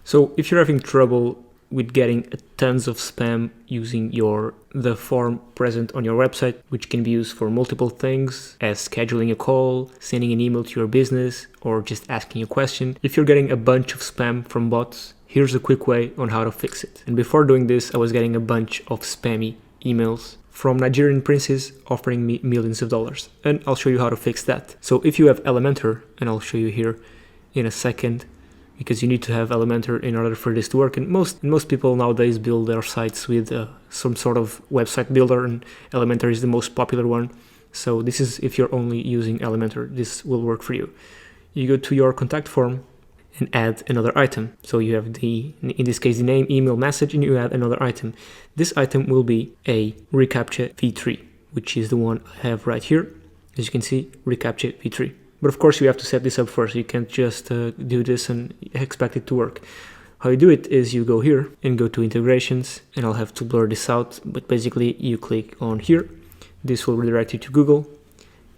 So if you're having trouble with getting tons of spam using the form present on your website, which can be used for multiple things, as scheduling a call, sending an email to your business, or just asking a question. If you're getting a bunch of spam from bots, here's a quick way on how to fix it. And before doing this, I was getting a bunch of spammy emails from Nigerian princes offering me millions of dollars. And I'll show you how to fix that. So if you have Elementor, and I'll show you here in a second, because you need to have Elementor in order for this to work. And most people nowadays build their sites with some sort of website builder, and Elementor is the most popular one. So this is if you're only using Elementor, this will work for you. You go to your contact form and add another item. So you have in this case, the name, email, message, and you add another item. This item will be a reCAPTCHA v3, which is the one I have right here. As you can see, reCAPTCHA v3. But of course you have to set this up first. You can't just do this and expect it to work. How you do it is you go here and go to integrations, and I'll have to blur this out, but basically you click on here. This will redirect you to Google,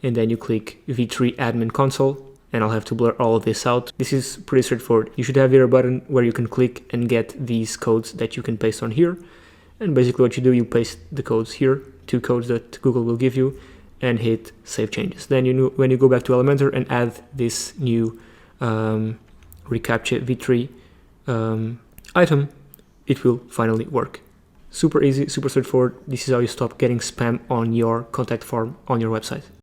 and then you click v3 admin console, and I'll have to blur all of this out. This is pretty straightforward. You should have here a button where you can click and get these codes that you can paste on here. And basically what you do, you paste the codes here, 2 codes that Google will give you, and hit save changes. Then when you go back to Elementor and add this new reCAPTCHA v3 item, it will finally work. Super easy, super straightforward. This is how you stop getting spam on your contact form on your website.